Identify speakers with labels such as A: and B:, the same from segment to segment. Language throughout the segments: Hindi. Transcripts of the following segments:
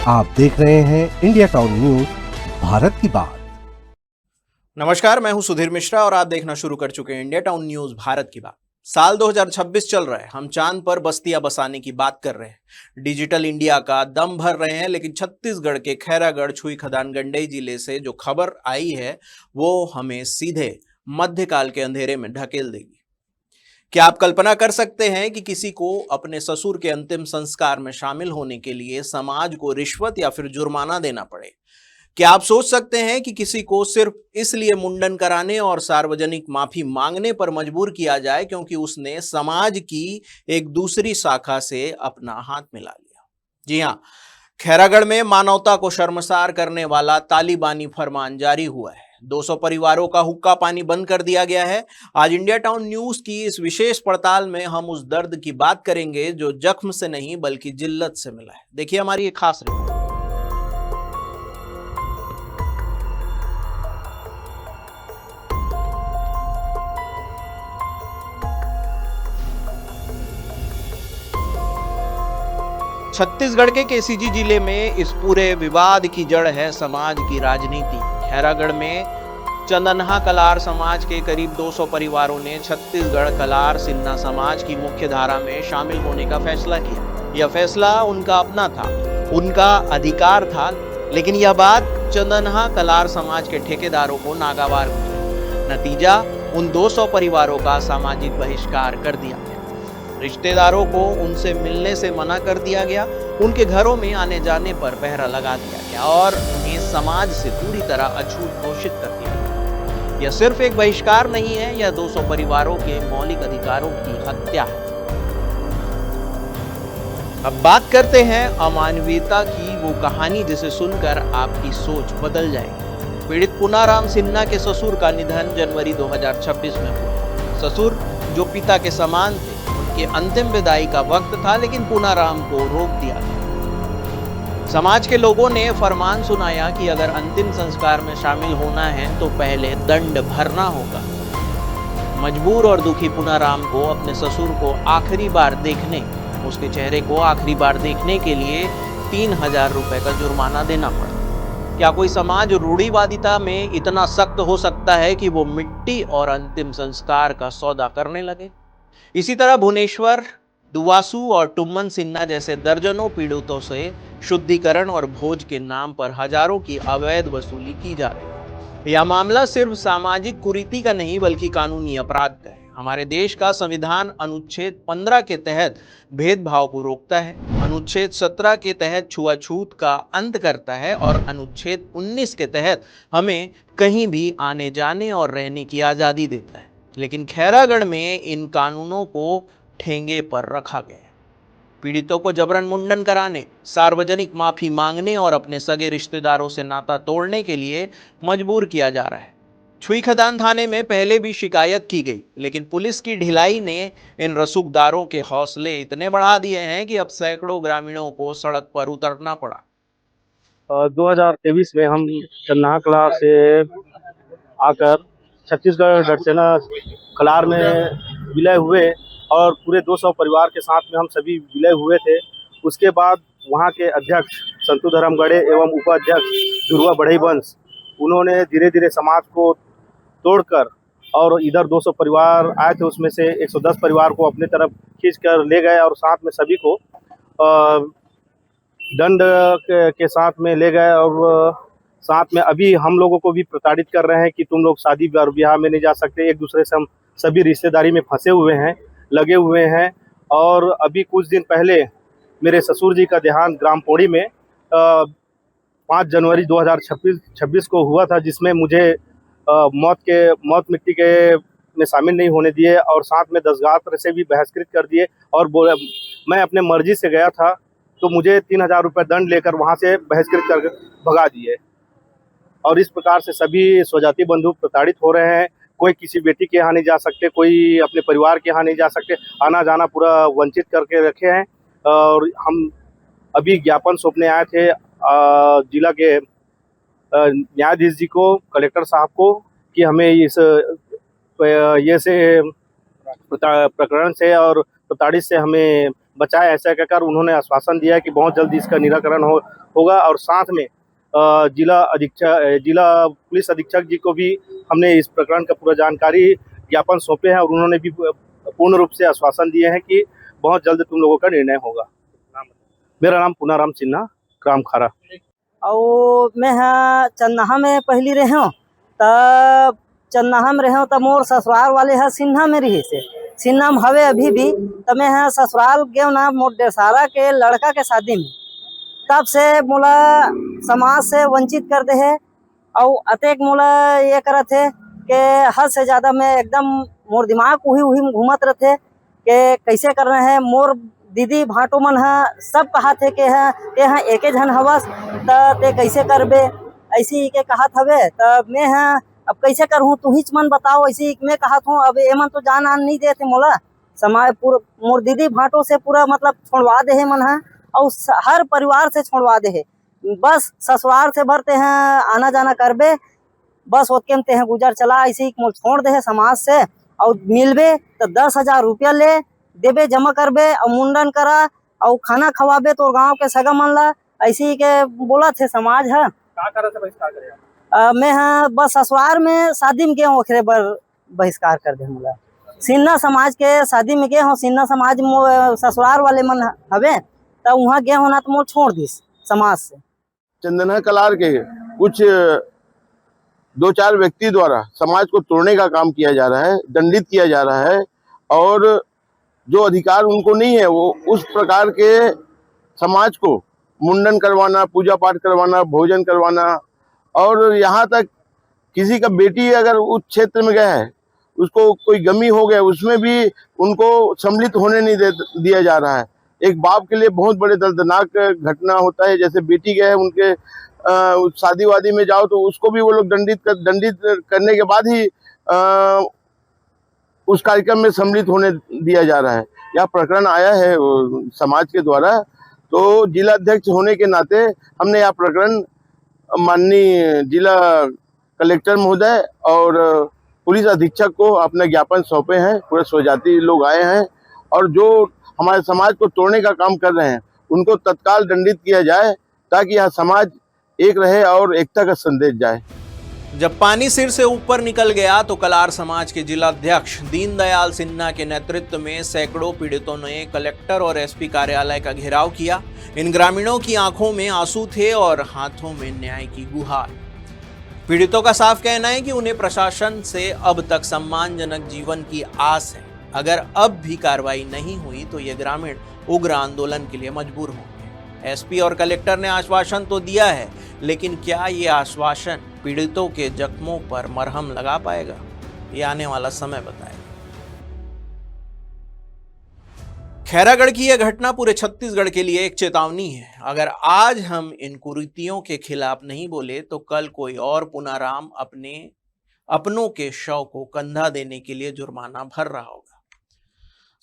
A: आप देख रहे हैं इंडिया टाउन न्यूज, भारत की बात।
B: नमस्कार, मैं हूं सुधीर मिश्रा और आप देखना शुरू कर चुके हैं इंडिया टाउन न्यूज भारत की बात। साल 2026 चल रहा है, हम चांद पर बस्तियां बसाने की बात कर रहे हैं, डिजिटल इंडिया का दम भर रहे हैं। लेकिन छत्तीसगढ़ के खैरागढ़ छुई खदान गंडई जिले से जो खबर आई है वो हमें सीधे मध्यकाल के अंधेरे में ढकेल देगी। क्या आप कल्पना कर सकते हैं कि किसी को अपने ससुर के अंतिम संस्कार में शामिल होने के लिए समाज को रिश्वत या फिर जुर्माना देना पड़े? क्या आप सोच सकते हैं कि किसी को सिर्फ इसलिए मुंडन कराने और सार्वजनिक माफी मांगने पर मजबूर किया जाए क्योंकि उसने समाज की एक दूसरी शाखा से अपना हाथ मिला लिया? जी हां, खैरागढ़ में मानवता को शर्मसार करने वाला तालिबानी फरमान जारी हुआ है। 200 परिवारों का हुक्का पानी बंद कर दिया गया है। आज इंडिया टाउन न्यूज की इस विशेष पड़ताल में हम उस दर्द की बात करेंगे जो जख्म से नहीं बल्कि जिल्लत से मिला है। देखिए हमारी एक खास रिपोर्ट। छत्तीसगढ़ के केसीजी जिले में इस पूरे विवाद की जड़ है समाज की राजनीति। खैरागढ़ में चंदनहा कलार समाज के करीब 200 परिवारों ने छत्तीसगढ़ कलार सिन्हा समाज की मुख्य धारा में शामिल होने का फैसला किया। यह फैसला उनका अपना था, उनका अधिकार था, लेकिन यह बात चंदनहा कलार समाज के ठेकेदारों को नागवार गुजरी। नतीजा, उन 200 परिवारों का सामाजिक बहिष्कार कर दिया गया। रिश्तेदारों को उनसे मिलने से मना कर दिया गया, उनके घरों में आने जाने पर पहरा लगा दिया गया और उन्हें समाज से पूरी तरह अछूत घोषित कर दिया गया। यह सिर्फ एक बहिष्कार नहीं है, यह 200 परिवारों के मौलिक अधिकारों की हत्या है। अब बात करते हैं अमानवीयता की वो कहानी जिसे सुनकर आपकी सोच बदल जाएगी। पीड़ित पुनाराम सिन्हा के ससुर का निधन जनवरी 2026 में हुआ। ससुर जो पिता के समान थे, उनके अंतिम विदाई का वक्त था, लेकिन पुनाराम को रोक दिया गया। समाज के लोगों ने फरमान सुनाया कि अगर अंतिम संस्कार में शामिल होना है तो पहले दंड भरना होगा। मजबूर और दुखी पुनाराम को अपने ससुर को आखिरी बार देखने, उसके चेहरे को आखिरी बार देखने के लिए 3000 रुपए का जुर्माना देना पड़ा। क्या कोई समाज रूढ़िवादिता में इतना सख्त हो सकता है कि वो मिट्टी और अंतिम संस्कार का सौदा करने लगे? इसी तरह भुवनेश्वर, दुवासू और टुम्मन सिन्हा जैसे दर्जनों पीड़ितों से शुद्धिकरण और भोज के नाम पर हजारों की अवैध वसूली की जा रही है। यह मामला सिर्फ सामाजिक कुरीति का नहीं बल्कि कानूनी अपराध का है। हमारे देश का संविधान अनुच्छेद 15 के तहत भेदभाव को रोकता है, अनुच्छेद 17 के तहत छुआछूत का अंत करता है और अनुच्छेद 19 के तहत हमें कहीं भी आने जाने और रहने की आज़ादी देता है। लेकिन खैरागढ़ में इन कानूनों को ठेंगे पर रखा गया है। पीड़ितों को जबरन मुंडन कराने, सार्वजनिक माफी मांगने और अपने सगे रिश्तेदारों से नाता तोड़ने के लिए मजबूर किया जा रहा है। छुई खदान थाने में पहले भी शिकायत की गई, लेकिन पुलिस की ढिलाई ने इन रसूखदारों के हौसले इतने बढ़ा दिए हैं कि अब सैकड़ों ग्रामीणों को सड़क पर उतरना पड़ा।
C: 2023 में हम चंदनहा कलार से आकर छत्तीसगढ़ गढ़सेना कलार में विलय हुए और पूरे 200 परिवार के साथ में हम सभी विलय हुए थे। उसके बाद वहाँ के अध्यक्ष संतु धर्म गड़े एवं उपाध्यक्ष दुर्वा बढ़ई वंश, उन्होंने धीरे धीरे समाज को तोड़कर और इधर 200 परिवार आए थे, उसमें से 110 परिवार को अपने तरफ खींच कर ले गए और साथ में सभी को दंड के साथ में ले गए और साथ में अभी हम लोगों को भी प्रताड़ित कर रहे हैं कि तुम लोग शादी ब्याह में नहीं जा सकते। एक दूसरे से हम सभी रिश्तेदारी में फंसे हुए हैं, लगे हुए हैं। और अभी कुछ दिन पहले मेरे ससुर जी का देहांत ग्राम पौड़ी में 5 जनवरी 2026 को हुआ था, जिसमें मुझे मौत मिट्टी के में शामिल नहीं होने दिए और साथ में दसगात्र से भी बहिष्कृत कर दिए। और मैं अपने मर्जी से गया था तो मुझे 3000 रुपये दंड लेकर वहाँ से बहिष्कृत कर भगा दिए। और इस प्रकार से सभी स्वजाति बंधु प्रताड़ित हो रहे हैं। कोई किसी बेटी के यहाँ नहीं जा सकते, कोई अपने परिवार के यहाँ नहीं जा सकते, आना जाना पूरा वंचित करके रखे हैं। और हम अभी ज्ञापन सौंपने आए थे जिला के न्यायाधीश जी को, कलेक्टर साहब को, कि हमें इस ये से प्रकरण से और प्रताड़ित से हमें बचाए, ऐसा कहकर उन्होंने आश्वासन दिया है कि बहुत जल्दी इसका निराकरण होगा। और साथ में जिला पुलिस अधीक्षक जी को भी हमने इस प्रकरण का पूरा जानकारी ज्ञापन सौंपे हैं और उन्होंने भी पूर्ण रूप से आश्वासन दिए हैं कि बहुत जल्द तुम लोगों का निर्णय होगा। मेरा नाम पुनाराम सिन्हा, ग्राम खारा।
D: और मैं हाँ चन्नाहा में पहली रहे हूँ, तब चन्नाहा में रहे हूँ तब मोर ससुराल वाले है सिन्हा में रही से सिन्हा में हवे अभी भी। तब मैं हाँ ससुराल गए ना मोर डेसारा के लड़का के शादी में, तब से मोला समाज से वंचित कर दे है। और अतेक मोला ये करत है कि हद से ज़्यादा मैं एकदम मोर दिमाग उही घूमत रहते कि कैसे करना है। मोर दीदी भाटो मन है सब कहा थे कि हाँ एक जन हवस ते कैसे करबे, ऐसी के कहत हवे। तब मैं हाँ अब कैसे करहूँ, तू ही मन बताओ। ऐसी मैं कहत हूँ अब एमन तो जान आन नहीं देते मोला, समाज पूरा मोर दीदी भाटो से पूरा मतलब छोड़वा दे है मन है और हर परिवार से छोड़वा दे है। बस ससुराल से भरते हैं आना जाना करबे, बस ओतके ते हैं गुजर चला। ऐसे मोल छोड़ दे है समाज से। और मिलबे तो 10,000 रुपया ले देबे, जमा करबे और मुंडन करा और खाना खवाबे तो गांव के सगा मन ला। ऐसे के बोला थे समाज है। मैं हाँ बस ससुराल में शादी में गए हूँ, ओखरे बर बहिष्कार कर दे मोला। सिन्हा समाज के शादी में गए हूँ, सिन्हा समाज ससुराल वाले मन हवे, तब वहाँ गए हो ना तो मोल छोड़ दिस समाज से।
E: चंदना कलार के कुछ 2-4 व्यक्ति द्वारा समाज को तोड़ने का काम किया जा रहा है, दंडित किया जा रहा है। और जो अधिकार उनको नहीं है वो उस प्रकार के समाज को मुंडन करवाना, पूजा पाठ करवाना, भोजन करवाना, और यहाँ तक किसी का बेटी अगर उस क्षेत्र में गया है, उसको कोई गमी हो गया, उसमें भी उनको सम्मिलित होने नहीं दिया जा रहा है। एक बाप के लिए बहुत बड़े दर्दनाक घटना होता है। जैसे बेटी गए उनके शादी वादी में जाओ तो उसको भी वो लोग दंडित करने के बाद ही उस कार्यक्रम में सम्मिलित होने दिया जा रहा है। यह प्रकरण आया है समाज के द्वारा, तो जिला अध्यक्ष होने के नाते हमने यह प्रकरण माननीय जिला कलेक्टर महोदय और पुलिस अधीक्षक को अपने ज्ञापन सौंपे हैं। पूरे स्वजाति लोग आए हैं और जो हमारे समाज को तोड़ने का काम कर रहे हैं उनको तत्काल दंडित किया जाए, ताकि यह समाज एक रहे और एकता का संदेश जाए।
B: जब पानी सिर से ऊपर निकल गया तो कलार समाज के जिलाध्यक्ष दीनदयाल सिन्हा के नेतृत्व में सैकड़ों पीड़ितों ने कलेक्टर और एसपी कार्यालय का घेराव किया। इन ग्रामीणों की आंखों में आंसू थे और हाथों में न्याय की गुहार। पीड़ितों का साफ कहना है कि उन्हें प्रशासन से अब तक सम्मानजनक जीवन की आस है। अगर अब भी कार्रवाई नहीं हुई तो ये ग्रामीण उग्र आंदोलन के लिए मजबूर होंगे। एसपी और कलेक्टर ने आश्वासन तो दिया है, लेकिन क्या ये आश्वासन पीड़ितों के जख्मों पर मरहम लगा पाएगा, ये आने वाला समय बताएगा। खैरागढ़ की यह घटना पूरे छत्तीसगढ़ के लिए एक चेतावनी है। अगर आज हम इन कुरीतियों के खिलाफ नहीं बोले तो कल कोई और पुनाराम अपनों के शव को कंधा देने के लिए जुर्माना भर रहा होगा।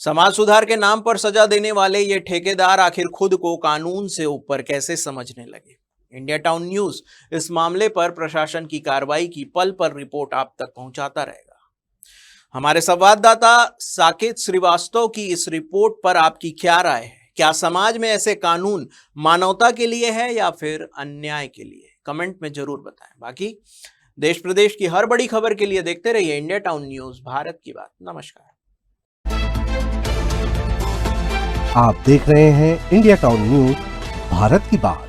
B: समाज सुधार के नाम पर सजा देने वाले ये ठेकेदार आखिर खुद को कानून से ऊपर कैसे समझने लगे। इंडिया टाउन न्यूज इस मामले पर प्रशासन की कार्रवाई की पल पर रिपोर्ट आप तक पहुंचाता रहेगा। हमारे संवाददाता साकेत श्रीवास्तव की इस रिपोर्ट पर आपकी क्या राय है? क्या समाज में ऐसे कानून मानवता के लिए है या फिर अन्याय के लिए? कमेंट में जरूर बताएं। बाकी देश प्रदेश की हर बड़ी खबर के लिए देखते रहिए इंडिया टाउन न्यूज, भारत की बात। नमस्कार।
A: आप देख रहे हैं इंडिया टाउन न्यूज, भारत की बात।